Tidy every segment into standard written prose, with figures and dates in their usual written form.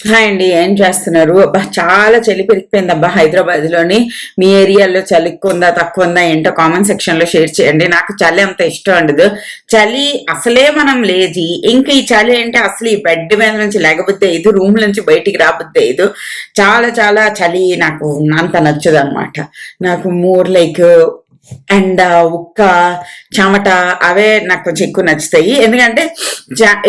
Hi అండి, ఏం చేస్తున్నారు? అబ్బా, చాలా చలి పెరిగిపోయింది అబ్బా హైదరాబాద్ లోని. మీ ఏరియాలో చలి ఎక్కువ ఉందా తక్కువ ఉందా ఏంటో కామెంట్ సెక్షన్ లో షేర్ చేయండి. నాకు చలి అంత ఇష్టం ఉండదు. చలి అసలే మనం లేజీ, ఇంకా ఈ చలి అంటే అసలు ఈ బెడ్ మీద నుంచి లేకపోతే ఇది రూమ్ నుంచి బయటికి రాబోద్దే ఇది. చాలా చాలా చలి నాకు అంత నచ్చదు అనమాట. నాకు మోర్ లైక్ ఎండ, ఉక్క, చెమట అవే నాకు కొంచెం ఎక్కువ నచ్చుతాయి. ఎందుకంటే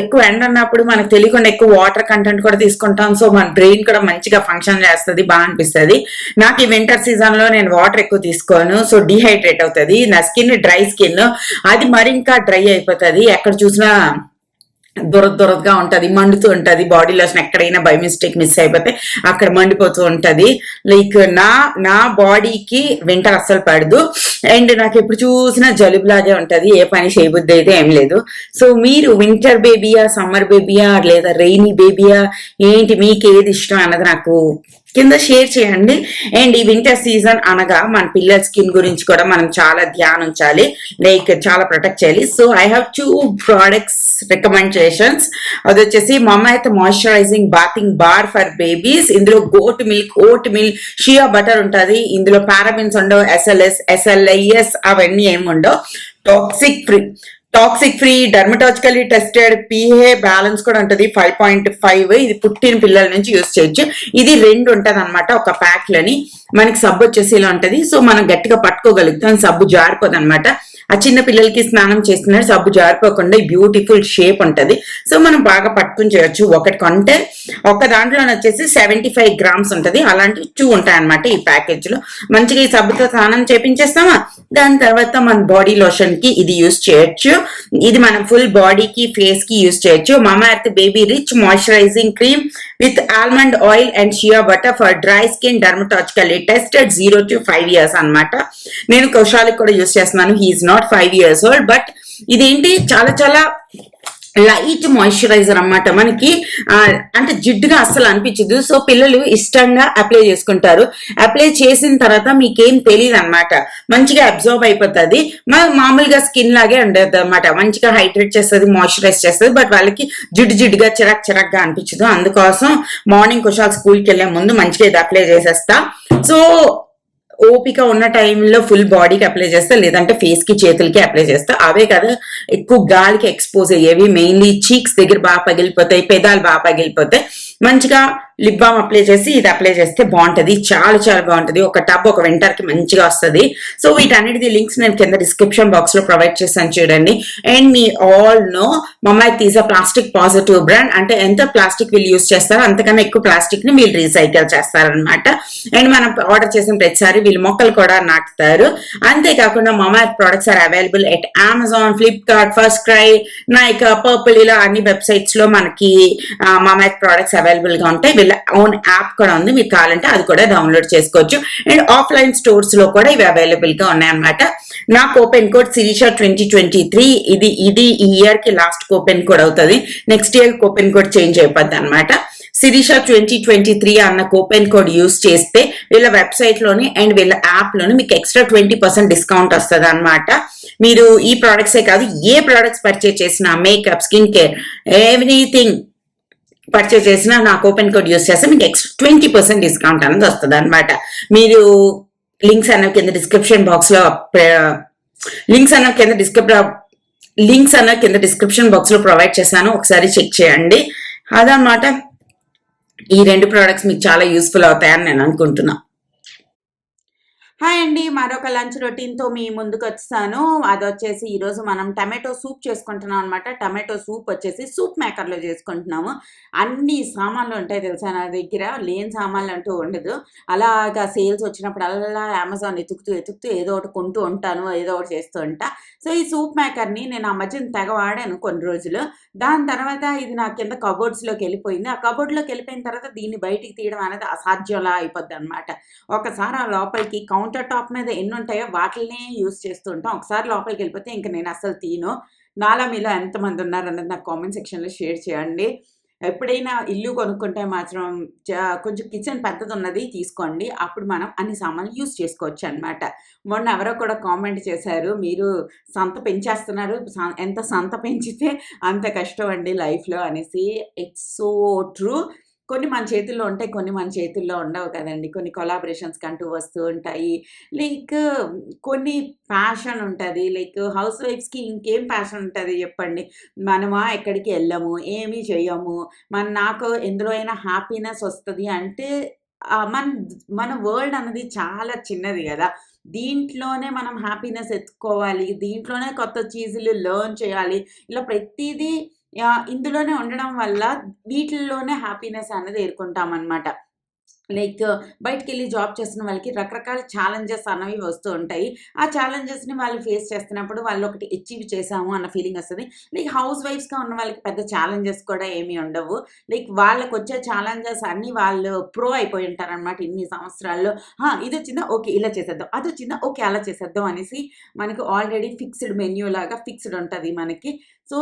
ఎక్కువ ఎండ ఉన్నప్పుడు మనకు తెలియకుండా ఎక్కువ వాటర్ కంటెంట్ కూడా తీసుకుంటాం. సో మన బ్రెయిన్ కూడా మంచిగా ఫంక్షన్ చేస్తుంది, బాగా అనిపిస్తుంది. నాకు ఈ వింటర్ సీజన్ లో నేను వాటర్ ఎక్కువ తీసుకోను, సో డిహైడ్రేట్ అవుతుంది నా స్కిన్. డ్రై స్కిన్ అది మరి ఇంకా డ్రై అయిపోతుంది. ఎక్కడ చూసినా దురదగా ఉంటది, మండుతూ ఉంటది. బాడీ లోషన్ ఎక్కడైనా బై మిస్టేక్ మిస్ అయిపోతే అక్కడ మండిపోతూ ఉంటది. లైక్ నా బాడీకి వింటర్ అస్సలు పడదు. అండ్ నాకు ఎప్పుడు చూసినా జలుబులాగే ఉంటది, ఏ పని చేయబుద్ధి అయితే ఏం లేదు. సో మీరు వింటర్ బేబీయా, సమ్మర్ బేబీయా, లేదా రెయినీ బేబీయా, ఏంటి మీకు ఏది ఇష్టం అన్నది నాకు కింద షేర్ చేయండి. అండ్ ఈ వింటర్ సీజన్ అనగా మన పిల్లల స్కిన్ గురించి కూడా మనం చాలా ధ్యానం ఉంచాలి, లైక్ చాలా ప్రొటెక్ట్ చేయాలి. So I have 2 products recommendations. అది వచ్చేసి Mamaearth moisturising bathing bar for babies. ఇందులో goat milk, oat milk, shea butter ఉంటుంది. ఇందులో పారాబిన్స్ ఉండవు, SLIS అవన్నీ ఏమి ఉండవు. Toxic free dermatologically tested, pH balance కూడా ఉంటుంది 5.5. ఇది పుట్టిన పిల్లల నుంచి యూజ్ చేయొచ్చు. ఇది 2 ఉంటది అనమాట ఒక ప్యాక్ లని. మనకి సబ్బు వచ్చేసి ఇలా ఉంటది, సో మనం గట్టిగా పట్టుకోగలుగుతాం, సబ్బు జారిపోదు అనమాట. ఆ చిన్న పిల్లలకి స్నానం చేస్తున్నారు, సబ్బు జారిపోకుండా బ్యూటిఫుల్ షేప్ ఉంటది. సో మనం బాగా పట్టుకుని చేయొచ్చు. ఒకటి కొంటే ఒక దాంట్లో వచ్చేసి 75 grams ఉంటది. అలాంటివి 2 ఉంటాయి అనమాట ఈ ప్యాకేజ్ లో. మంచిగా ఈ సబ్బుతో స్నానం చేపించేస్తామా, దాని తర్వాత మన బాడీ లోషన్ కి ఇది యూజ్ చేయొచ్చు. ఇది మనం ఫుల్ బాడీకి, ఫేస్ కి యూజ్ చేయొచ్చు. Mamaearth baby rich moisturising cream with almond oil and shea butter for dry skin, dermatologically tested 0 to 5 years అనమాట. నేను కౌశాలిక్ కూడా యూజ్ చేస్తున్నాను, he's not 5 years old. But ఇదేంటి చాలా చాలా లైట్ మాయిశ్చరైజర్ అన్నమాట. మనకి అంటే జిడ్డుగా అస్సలు అనిపించదు. సో పిల్లలు ఇష్టంగా అప్లై చేసుకుంటారు. అప్లై చేసిన తర్వాత మీకేం తెలియదు అనమాట, మంచిగా అబ్జర్వ్ అయిపోతుంది. మామూలుగా స్కిన్ లాగే ఉండదు అనమాట. మంచిగా హైడ్రేట్ చేస్తుంది, మాయిశ్చరైజ్ చేస్తుంది. బట్ వాళ్ళకి జిడ్డుగా చిరాక్గా అనిపించదు. అందుకోసం మార్నింగ్ కుషాల్ స్కూల్కి వెళ్లే ముందు మంచిగా ఇది అప్లై చేసేస్తా. సో ఓపిక ఉన్న టైంలో ఫుల్ బాడీకి అప్లై చేస్తా, లేదంటే ఫేస్ కి, చేతులకి అప్లై చేస్తా. అవే కదా ఎక్కువ గాలికి ఎక్స్పోజ్ అయ్యేవి. మెయిన్లీ చీక్స్ దగ్గర బాగా పగిలిపోతాయి, పెదాలు బాగా పగిలిపోతాయి. మంచిగా లిప్ బామ్ అప్లై చేసి ఇది అప్లై చేస్తే బాగుంటది, చాలా చాలా బాగుంటది. ఒక టబ్ ఒక వింటర్ కి మంచిగా వస్తుంది. సో వీటన్నిటిది లింక్స్ నేను కింద డిస్క్రిప్షన్ బాక్స్ లో ప్రొవైడ్ చేశాను చూడండి. అండ్ మీ all know Mamaearth is a plastic positive brand. అంటే ఎంత ప్లాస్టిక్ వీళ్ళు యూజ్ చేస్తారో అంతకన్నా ఎక్కువ ప్లాస్టిక్ ని వీళ్ళు రీసైకిల్ చేస్తారనమాట. అండ్ మనం ఆర్డర్ చేసిన ప్రతిసారి వీళ్ళు మొక్కలు కూడా నాటుతారు. అంతేకాకుండా Mamaearth products are available at Amazon, Flipkart, FirstCry, Nykaa, Purplle, ఇలా అన్ని వెబ్సైట్స్ లో మనకి మమాఎర్త్ ప్రొడక్ట్స్ అవైలబుల్ గా ఉంటాయి. వీళ్ళ ఓన్ యాప్ కూడా ఉంది, మీకు కావాలంటే అది కూడా డౌన్లోడ్ చేసుకోవచ్చు. అండ్ ఆఫ్లైన్ స్టోర్స్ లో కూడా ఇవి అవైలబుల్ గా ఉన్నాయన్నమాట. నా కూపెన్ కోడ్ శిరీష 2023. ఇది ఈ ఇయర్ కి లాస్ట్ కూపెన్ కోడ్ అవుతుంది. Next year coupon code change అయిపోద్ది అనమాట. శిరీష 2023 అన్న కూపెన్ కోడ్ యూజ్ చేస్తే వీళ్ళ వెబ్సైట్ లోని అండ్ వీళ్ళ యాప్ లోని మీకు ఎక్స్ట్రా 20% డిస్కౌంట్ వస్తుంది అనమాట. మీరు ఈ ప్రోడక్ట్సే కాదు, ఏ ప్రోడక్ట్స్ పర్చేజ్ చేసినా, makeup, skin care, everything purchase చేసినా నా కూపెన్ కోడ్ యూజ్ చేస్తే మీకు ఎక్స్ట్రా 20% డిస్కౌంట్ అనేది వస్తుంది అనమాట. మీరు లింక్స్ అన్న కింద డిస్క్రిప్షన్ బాక్స్ లో డిస్క్రిప్షన్ బాక్స్ లో ప్రొవైడ్ చేశాను, ఒకసారి చెక్ చేయండి. అదనమాట. ఈ 2 ప్రోడక్ట్స్ మీకు చాలా యూస్ఫుల్ అవుతాయని నేను అనుకుంటున్నా. హాయ్ అండి, మరొక లంచ్ రొటీన్తో మీ ముందుకు వచ్చాను. అది వచ్చేసి ఈరోజు మనం టమాటో సూప్ చేసుకుంటున్నాం అనమాట. టమాటో సూప్ వచ్చేసి సూప్ మేకర్లో చేసుకుంటున్నాము. అన్ని సామాన్లు ఉంటాయి తెలుసా నా దగ్గర, లేని సామాన్లు అంటూ ఉండదు. అలాగా సేల్స్ వచ్చినప్పుడు అలా అమెజాన్ ఎతుకుతూ ఏదో ఒకటి కొంటూ ఉంటాను, ఏదో ఒకటి చేస్తూ ఉంటా. సో ఈ సూప్ మేకర్ని నేను ఆ మధ్యన తెగ వాడాను కొన్ని రోజులు. దాని తర్వాత ఇది నా కింద కబోర్డ్స్లోకి వెళ్ళిపోయింది. ఆ కబోర్డ్లోకి వెళ్ళిపోయిన తర్వాత దీన్ని బయటికి తీయడం అనేది అసాధ్యంలా అయిపోద్ది అనమాట. ఒకసారి ఆ లోపలికి కౌంటర్ టాప్ మీద ఎన్ని ఉంటాయో వాటినే యూజ్ చేస్తూ ఉంటాం. ఒకసారి లోపలికి వెళ్ళిపోతే ఇంకా నేను అసలు తీను. నాలా మీలో ఎంతమంది ఉన్నారన్నది నాకు కామెంట్ సెక్షన్లో షేర్ చేయండి. ఎప్పుడైనా ఇల్లు కొనుక్కుంటే మాత్రం కొంచెం కిచెన్ పెద్దది ఉన్నది తీసుకోండి, అప్పుడు మనం అన్ని సామాన్లు యూజ్ చేసుకోవచ్చు అనమాట. మొన్న ఎవరో కూడా కామెంట్ చేశారు, మీరు సంత పెంచేస్తున్నారు, ఎంత సంత పెంచితే అంత కష్టం అండి లైఫ్లో అనేసి. It's so true. కొన్ని మన చేతుల్లో ఉంటాయి, కొన్ని మన చేతుల్లో ఉండవు కదండీ. కొన్ని కొలాబరేషన్స్‌కి అంటూ వస్తూ ఉంటాయి. లైక్ కొన్ని ప్యాషన్ ఉంటది. లైక్ హౌస్ వైఫ్స్‌కి ఇంకేం ప్యాషన్ ఉంటది చెప్పండి? మనమా ఎక్కడికి ఎళ్ళము, ఏమి చెయ్యము. నాకు ఎందులో అయినా హ్యాపీనెస్ వస్తది అంటే మన వరల్డ్ అన్నది చాలా చిన్నది గదా! దీంట్లోనే మనం హ్యాపీనెస్ ఎతుక్కోవాలి. దీంట్లోనే కొత్త చీజులు లెర్న్ చేయాలి. ఇలా ప్రతీదీ ఇందులోనే ఉండడం వల్ల వీటిల్లోనే హ్యాపీనెస్ అనేది ఏరుకుంటామనమాట. లైక్ బయటికెళ్ళి జాబ్ చేస్తున్న వాళ్ళకి రకరకాల ఛాలెంజెస్ అన్నవి వస్తూ ఉంటాయి. ఆ ఛాలెంజెస్‌ని వాళ్ళు ఫేస్ చేస్తున్నప్పుడు వాళ్ళొకటి అచీవ్ చేశాము అన్న ఫీలింగొస్తది. లైక్ హౌస్ వైఫ్స్‌గా ఉన్న వాళ్ళకి పెద్ద ఛాలెంజెస్ కూడా ఏమి ఉండవు. లైక్ వాళ్ళకొచ్చే ఛాలెంజెస్ అన్నీ వాళ్ళు ప్రో అయిపోయి ఉంటారనమాట ఇన్ని సంవత్సరాల్లో. ఇదొచ్చిందా? ఓకే. ఇలా చేసేద్దాం. అదొచ్చిందా? ఓకే. అలా చేసేద్దాం అనేసి మనకు ఆల్రెడీ ఫిక్స్‌డ్ మెన్యూ లాగా ఫిక్స్‌డ్ ఉంటది మనకి. సో,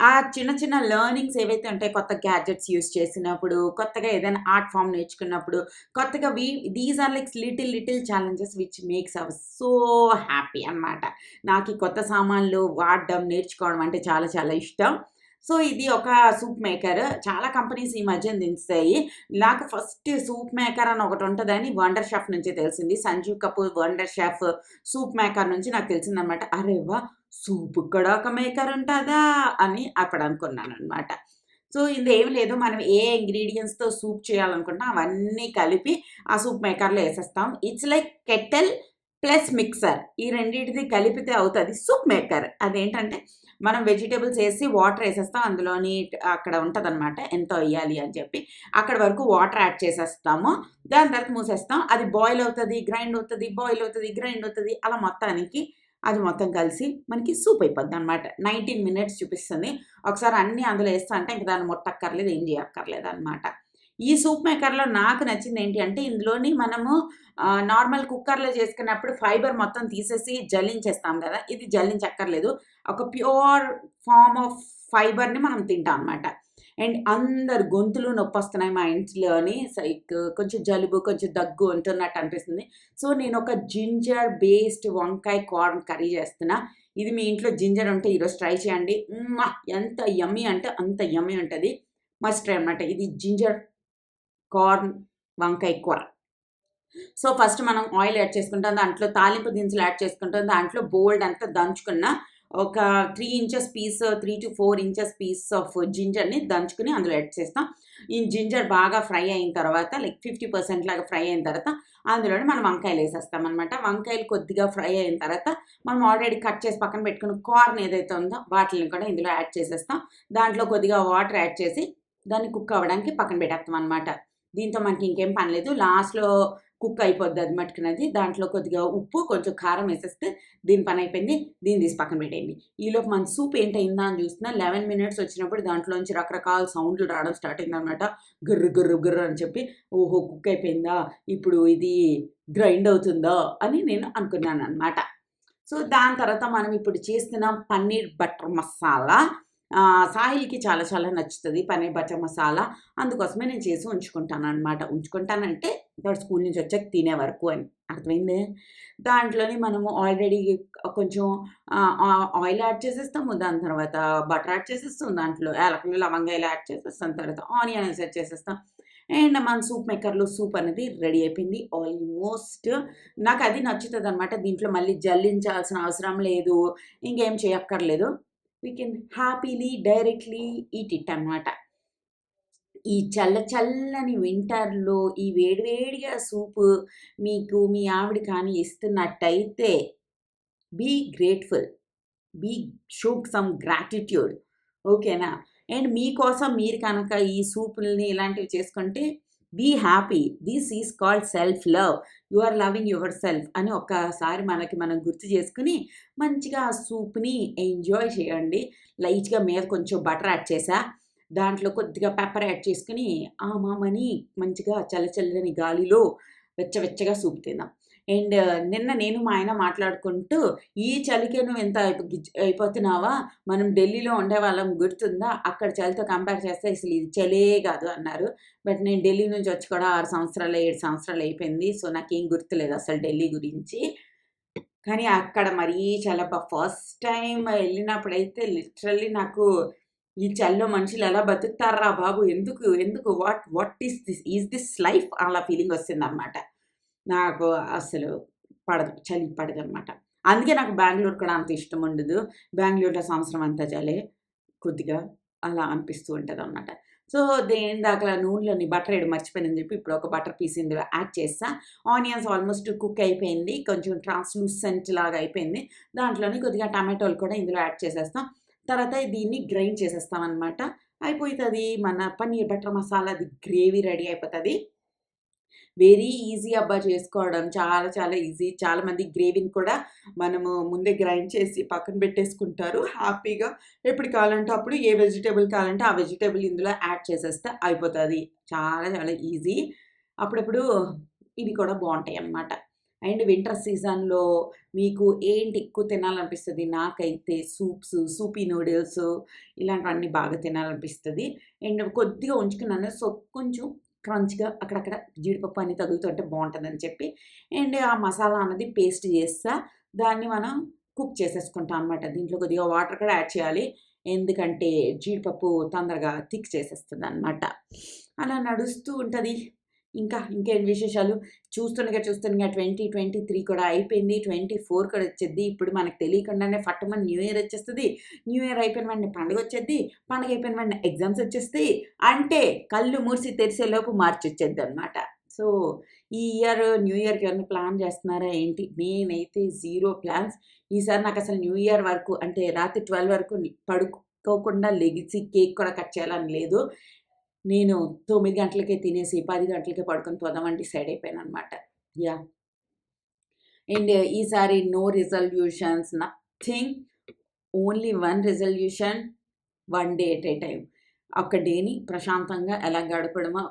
ఆ చిన్న చిన్న లెర్నింగ్స్ ఏవైతే ఉంటాయో కొత్త గ్యాడ్జెట్స్ యూజ్ చేసినప్పుడు, కొత్తగా ఏదైనా ఆర్ట్ ఫార్మ్ నేర్చుకున్నప్పుడు, కొత్తగా these are like little challenges which makes us so happy అనమాట. నాకీ కొత్త సామాన్లు వాడడం, నేర్చుకోవడం అంటే చాలా చాలా ఇష్టం. సో, ఇది ఒక సూప్ మేకర్. చాలా కంపెనీస్ ఈ మధ్యన దించుతాయి. నాకు ఫస్ట్ సూప్ మేకర్ అని ఒకటుంటదని 'వండర్ షెఫ్' నుంచే తెలిసింది. Sanjeev Kapoor 'wonder chef' soup maker నుంచి నాకు తెలిసిందనమాట. అరె వాహ్! సూపుకి కూడా ఒక మేకర్ ఉంటదా అని అప్పుడు అనుకున్నాననమాట. సో, ఇదేమి లేదు. మనం ఏ ఇంగ్రీడియెంట్స్‌తో సూప్ చేయాలనుకుంటున్నా అవన్నీ కలిపి ఆ సూప్ మేకర్‌లో ఏసేస్తాం. It's like kettle plus mixer. ఈ రెండిటిది కలిపితే అవుతది సూప్ మేకర్. అదేంటంటే మనం వెజిటబుల్స్ ఏసి వాటర్ ఏసేస్తాం. అందులోని అక్కడ ఉంటదనమాట ఎంత ఎయ్యాలి అని చెప్పి. అక్కడి వరకు వాటర్ యాడ్ చేసేస్తాము. దాని తర్వాత మూసేస్తాం. అది బాయిల్ అవుతది, గ్రైండ్ అవుతది, బాయిల్ అవుతది, గ్రైండ్ అవుతది. అలా మొత్తానికి అది మొత్తం కలిసి మనకి సూప్ అయిపోద్దనమాట. 19 మినిట్స్ చూపిస్తుంది. ఒకసారి అన్నీ అందులో ఏస్తా అంటే ఇంక దాన్ని ముట్టక్కర్లేదు, ఏం జేయక్కర్లేదనమాట. ఈ సూప్ మేకర్‌లో నాకు నచ్చిందేంటి అంటే ఇందులోని మనము నార్మల్ కుక్కర్‌లో చేసుకున్నప్పుడు ఫైబర్ మొత్తం తీసేసి జల్లించేస్తాం గదా! ఇది జల్లించక్కర్లేదు. ఒక ప్యూర్ ఫార్మ్ ఆఫ్ ఫైబర్‌ని మనం తింటాం అనమాట. అండ్ అందరి గొంతులు నొప్పొస్తున్నాయి మా ఇంట్లోని. కొంచెం జలుబు, కొంచెం దగ్గు ఉంటున్నట్టు అనిపిస్తుంది. సో, నేనొక జింజర్ బేస్డ్ వంకాయ కార్న్ కర్రీ చేస్తున్నా. ఇది మీ ఇంట్లో జింజర్ ఉంటే ఈరోజు ట్రై చేయండి. ఎంత యమ్మీ అంటే అంత యమ్మీ ఉంటది. మస్ట్ ట్రై అనమాట. ఇది జింజర్ కార్న్ వంకాయ కూర. సో, ఫస్ట్ మనం ఆయిల్ యాడ్ చేసుకుంటాం. దాంట్లో తాలింపు దినుసులు యాడ్ చేసుకుంటాం. దాంట్లో బోలెడంతా దంచుకున్న ఒక 3 inches piece 3-4 inches piece of జింజర్‌ని దంచుకొని అందులో యాడ్ చేస్తాం. ఈ జింజర్ బాగా ఫ్రై అయిన తర్వాత లైక్ 50% లాగా ఫ్రై అయిన తర్వాత అందులోనే మనం వంకాయలేసేస్తామనమాట. వంకాయలు కొద్దిగా ఫ్రై అయిన తర్వాత మనం ఆల్రెడీ కట్ చేసి పక్కన పెట్టుకున్న కార్న్ ఏదైతే ఉందో వాటిలిని కూడా ఇందులో యాడ్ చేసేస్తాం. దాంట్లో కొద్దిగా వాటర్ యాడ్ చేసి దాన్ని కుక్ అవ్వడానికి పక్కన పెట్టేస్తామనమాట. దీంతో మనకి ఇంకేం పని లేదు. లాస్ట్‌లో కుక్ అయిపోద్ది అది మట్టుకునది. దాంట్లో కొద్దిగా ఉప్పు, కొంచెం కారం ఏసేస్తే దీని పనయిపోయింది. దీన్ని తీసి పక్కన పెట్టేయండి. ఈలోపు మన సూప్ ఏంటయిందా అని చూస్తున్నా 11 మినిట్స్ వచ్చినప్పుడు దాంట్లోంచి రకరకాల సౌండ్‌లు రావడం స్టార్ట్ అయిందనమాట. గుర్రు, గుర్రు, గుర్రు అని చెప్పి ఓహో! కుక్ అయిపోయిందా? ఇప్పుడు ఇది గ్రైండ్ అవుతుందా? అని నేను అనుకున్నాననమాట. సో, దాని తర్వాత మనం ఇప్పుడు చేస్తున్న పన్నీర్ బటర్ మసాలా సాహిల్‌కి చాలా చాలా నచ్చుతది పన్నీర్ బటర్ మసాలా. అందుకోసమే నేను చేసి ఉంచుకుంటాననమాట. ఉంచుకుంటానంటే వాడు స్కూల్ నుంచి వచ్చాక తినే వరకు అని. అర్థమైందే? దాంట్లోని మనము ఆల్రెడీ కొంచెం ఆయిల్ యాడ్ చేసేస్తాము. దాని తర్వాత బటర్ యాడ్ చేసేస్తాం. దాంట్లో యాలకులు, లవంగాయలు యాడ్ చేసేస్తాం. తర్వాత ఆనియన్స్ యాడ్ చేసేస్తాం. అండ్ మన సూప్ మేకర్‌లో సూప్ అనేది రెడీ అయిపోయింది. ఆల్మోస్ట్ నాకది నచ్చుతదనమాట. దీంట్లో మళ్ళీ జల్లించాల్సిన అవసరం లేదు. ఇంకేం చేయక్కర్లేదు. We can happily directly eat it అనమాట. ఈ చల్లని వింటర్‌లో ఈ వేడి వేడిగా సూపు మీకు మీ ఆవిడ కానీ ఇస్తున్నట్టయితే be grateful. Be show some gratitude. ఓకేనా? అండ్ మీకోసం మీరు కనుక ఈ సూపుల్ని ఇలాంటివి చేసుకుంటే be happy. This is called self love. You are loving your self అని ఒక్కసారి మనకి మనం గుర్తు చేసుకొని మంచిగా ఆ సూప్‌ని ఎంజాయ్ చేయండి. లైట్‌గా మీద కొంచెం బటర్ యాడ్ చేశా. దాంట్లో కొద్దిగా పెప్పర్ యాడ్ చేసుకొని ఆమామని మంచిగా చల్లని గాలిలో వెచ్చగా సూప్ తిందాం. అండ్ నిన్న నేను మా ఆయన మాట్లాడుకుంటూ, "ఈ చలికే నువ్వింత అయిపోతున్నావా? మనం ఢిల్లీలో ఉండేవాళ్ళం గుర్తుందా? అక్కడ చలితో కంపేర్ చేస్తే అసలు ఇది చలే కాదు" అన్నారు. బట్ నేను ఢిల్లీ నుంచి వచ్చి కూడా 6 సంవత్సరాలు, 7 సంవత్సరాలు అయిపోయింది. సో, నాకేం గుర్తులేదు అసలు ఢిల్లీ గురించి. కానీ అక్కడ మరీ చాలా ఫస్ట్ టైమ్ ఎళ్ళినప్పుడైతే లిటరల్లీ నాకు ఈ చలిలో మనుషులు ఎలా బతుకుతారా బాబు! ఎందుకు ఎందుకు వాట్ ఈస్ దిస్ లైఫ్ అలా ఫీలింగ్ వస్తుందనమాట. నాకు అసలు చలి పడదనమాట. అందుకే నాకు బెంగుళూరు కూడా అంత ఇష్టం ఉండదు. బెంగుళూరులో సంవత్సరం అంతా చలే. కొద్దిగా అలా అనిపిస్తూ ఉంటదనమాట. సో, దేనిదాకలా నూనెలోని బటర్ ఏయడం మర్చిపోయానని చెప్పి ఇప్పుడు ఒక బటర్ పీస్ ఇందులో యాడ్ చేస్తా. ఆనియన్స్ ఆల్మోస్ట్ కుక్ అయిపోయింది. కొంచెం ట్రాన్స్‌లూసెంట్ లాగా అయిపోయింది. దాంట్లోని కొద్దిగా టమాటోలు కూడా ఇందులో యాడ్ చేసేస్తాం. తర్వాత దీన్ని గ్రైండ్ చేసేస్తామనమాట. అయిపోతది. మన పన్నీర్ బటర్ మసాలాది గ్రేవీ రెడీ అయిపోతది. వెరీ ఈజీ అబ్బా చేసుకోవడం. చాలా చాలా ఈజీ. చాలామంది గ్రేవీని కూడా మనము ముందే గ్రైండ్ చేసి పక్కన పెట్టేసుకుంటారు. హ్యాపీగా ఎప్పుడు కావాలంటే అప్పుడు ఏ వెజిటబుల్ కావాలంటే ఆ వెజిటబుల్ ఇందులో యాడ్ చేసేస్తే అయిపోతది. చాలా చాలా ఈజీ. అప్పుడప్పుడు ఇవి కూడా బావుంటాయన్నమాట. అండ్ వింటర్ సీజన్‌లో మీకు ఏంటి ఎక్కువ తినాలనిపిస్తది? నాకైతే సూపీ నూడిల్స్ ఇలాంటివన్నీ బాగా తినాలనిపిస్తది. అండ్ కొద్దిగా ఉంచుకున్నాను. సో, కొంచెం క్రంచ్‌గా అక్కడక్కడ జీడిపప్పు అన్నీ తగులుతుంటే బావుంటదని చెప్పి అండ్ ఆ మసాలా అన్నది పేస్ట్ చేస్తా. దాన్ని మనం కుక్ చేసేసుకుంటాం అనమాట. దీంట్లో కొద్దిగా వాటర్ కూడా యాడ్ చేయాలి. ఎందుకంటే జీడిపప్పు తొందరగా థిక్ చేసేస్తదనమాట. అలా నడుస్తూ ఉంటది. ఇంకేంటి విశేషాలు? చూస్తుండగా 2023 కూడా అయిపోయింది. 24 కూడా వచ్చేద్ది. ఇప్పుడు మనకు తెలియకుండానే ఫట్టుమని న్యూ ఇయర్ వచ్చేస్తది. న్యూ ఇయర్ అయిపోయిన వెంటనే పండుగొచ్చేద్ది. పండుగ అయిపోయిన వెంటనే ఎగ్జామ్స్ వచ్చేస్తాయి. అంటే కళ్ళు మూసి తెరిసేలోపు మార్చొచ్చేద్దనమాట. సో, ఈ ఇయర్ న్యూ ఇయర్‌కి ఏమన్నా ప్లాన్ చేస్తున్నారా ఏంటి? నేనైతే జీరో ప్లాన్స్. ఈసారి నాకసలు న్యూ ఇయర్ వరకు అంటే రాత్రి 12 వరకు పడుకోకుండా లెగిసి కేక్ కూడా కట్ చేయాలని లేదు. నేను 9 గంటలకే తినేసి 10 గంటలకే పడుకొని పోదామని డిసైడ్ అయిపోయాననమాట. యాహ్! అండ్ ఈసారి no resolutions nothing. Only one resolution, one day at a time. ఒక డేని ప్రశాంతంగా ఎలా గడపడమో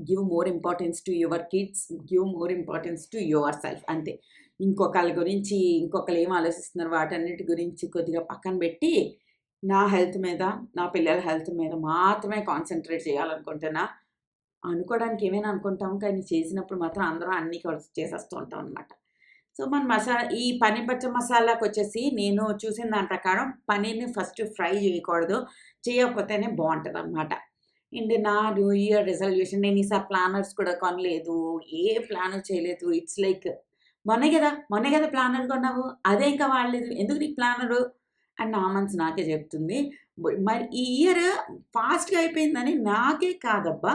give more importance to your kids, give more importance to your self అంతే. ఇంకొకళ్ళ గురించి ఇంకొకళ్ళు ఏం ఆలోచిస్తున్నారు వాటన్నిటి గురించి కొద్దిగా పక్కన పెట్టి నా హెల్త్ మీద, నా పిల్లల హెల్త్ మీద మాత్రమే కాన్సంట్రేట్ చేయాలనుకుంటున్నా. అనుకోవడానికి ఏమైనా అనుకుంటాం. కానీ చేసినప్పుడు మాత్రం అందరం అన్నీ కలిసి చేసేస్తూ ఉంటాం అనమాట. సో, మన ఈ పన్నీర్ బటర్ మసాలాకొచ్చేసి నేను చూసిన దాని ప్రకారం పన్నీర్‌ని ఫస్ట్ ఫ్రై చేయకూడదు. చేయకపోతేనే బావుంటదనమాట. అండ్ నా న్యూ ఇయర్ రిజల్యూషన్ నేను ఈసారి ప్లానర్స్ కూడా కొనలేదు. ఏ ప్లాను చేయలేదు. ఇట్స్ లైక్ మొన్నే గదా ప్లానర్ కొన్నావు. అదే ఇంకా వాడలేదు. ఎందుకు నీకు ప్లానరు? అని నా మనసు నాకే చెప్తుంది. మరి ఈ ఇయర్ ఫాస్ట్‌గా అయిపోయిందని నాకే కాదబ్బా!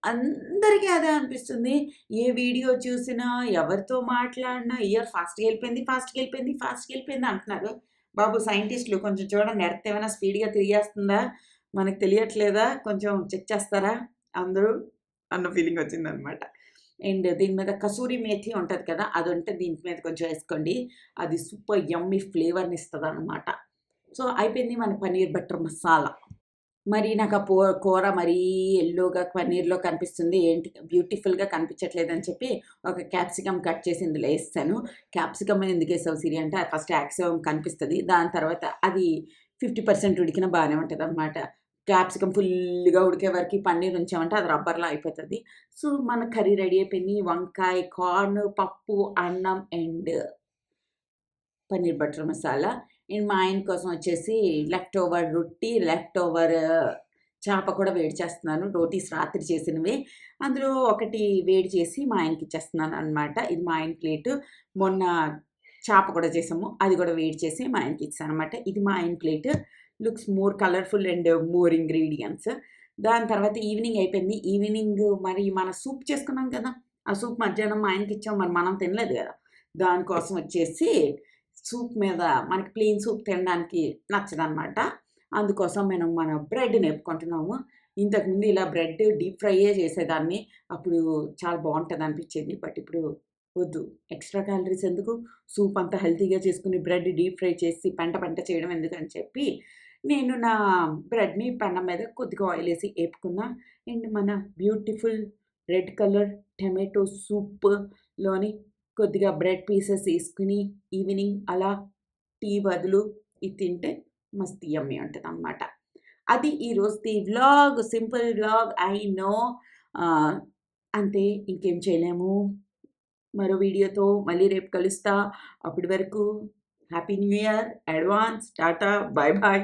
అందరికీ అదే అనిపిస్తుంది. ఏ వీడియో చూసినా, ఎవరితో మాట్లాడినా ఇయర్ ఫాస్ట్‌గెళ్ళిపోయింది అంటున్నారు. బాబు సైంటిస్ట్‌లు కొంచెం చూడండి ఎర్త్ ఏమైనా స్పీడ్‌గా తిరిగేస్తుందా? మనకు తెలియట్లేదా? కొంచెం చెక్ చేస్తారా అందరూ? అన్న ఫీలింగ్ వచ్చిందనమాట. అండ్ దీని మీద కసూరి మేథి ఉంటది కదా! అదుంటే దీని మీద కొంచెం ఏసుకోండి. అది సూపర్ యమ్మీ ఫ్లేవర్‌నిస్తదనమాట. సో, అయిపోయింది మన పన్నీర్ బటర్ మసాలా. మరి నాకు ఆ కూర మరీ యెల్లోగా పన్నీర్‌లో కనిపిస్తుంది. ఏంటి బ్యూటిఫుల్‌గా కనిపించట్లేదని చెప్పి ఒక క్యాప్సికమ్ కట్ చేసి ఇందులో ఏసేసాను. క్యాప్సికమ్ ఎందుకేసావు సిరి అంటే ఫస్ట్ యాక్సికమ్ కనిపిస్తది. దాని తర్వాత అది 50% ఉడికినా బానే ఉంటదనమాట. క్యాప్సికమ్ ఫుల్లుగా ఉడికే వరకి పన్నీర్ ఉంచామంటే అది రబ్బర్‌లా అయిపోతది. సో, మన కర్రీ రెడీ అయిపోయింది. వంకాయ, కార్న్, పప్పు, అన్నం and paneer butter masala. And మా ఆయన కోసం వచ్చేసి లెఫ్ట్ ఓవర్ రొట్టి, లెఫ్ట్ ఓవర్ చేప కూడా వేడి చేస్తున్నాను. రోటీస్ రాత్రి చేసినవే. అందులో ఒకటి వేడి చేసి మా ఆయనకిచ్చేస్తున్నాననమాట. ఇది మా ఆయన ప్లేటు. మొన్న చేప కూడా చేసాము. అది కూడా వేడి చేసి మా ఆయనకిచ్చాననమాట. ఇది మా ఆయన plate. Looks more colourful and more ingredients. దాని తర్వాత ఈవినింగ్ అయిపోయింది. ఈవినింగ్ మరి మన సూప్ చేసుకున్నాం కదా! ఆ సూప్ మధ్యాహ్నం మా ఆయనకిచ్చాం. మరి మనం తినలేదు గదా! దానికోసం వచ్చేసి సూప్ మీద మనకి ప్లెయిన్ సూప్ తినడానికి నచ్చదనమాట. అందుకోసం మనం మన బ్రెడ్ నేపుకుంటున్నాము. ఇంతకుముందు ఇలా బ్రెడ్ డీప్ ఫ్రైయే చేసేదాన్ని. అప్పుడు చాలా బావుంటదనిపిచ్చేది. బట్ ఇప్పుడు వద్దు. ఎక్స్‌ట్రా క్యాలరీస్ ఎందుకు? సూప్ అంతా హెల్తీగా చేసుకొని బ్రెడ్ డీప్ ఫ్రై చేసి పెంట చేయడం ఎందుకని చెప్పి నేను నా బ్రెడ్‌ని పెనం మీద కొద్దిగా ఆయిలేసి ఏపుకున్నా. అండ్ మన బ్యూటిఫుల్ రెడ్ కలర్ టమాటో సూప్‌లోని కొద్దిగా బ్రెడ్ పీసెస్ ఏసుకొని ఈవినింగ్ అలా టీ బదులు ఇది తింటే మస్త్ యమ్మీ ఉంటదనమాట. అది ఈరోజుది vlog. Simple vlog I know. Ah, అంతే ఇంకేం చేయలేము. మరో వీడియోతో మళ్ళీ రేపు కలుస్తా. అప్పటి వరకు happy new year, advance, ta-ta, bye bye.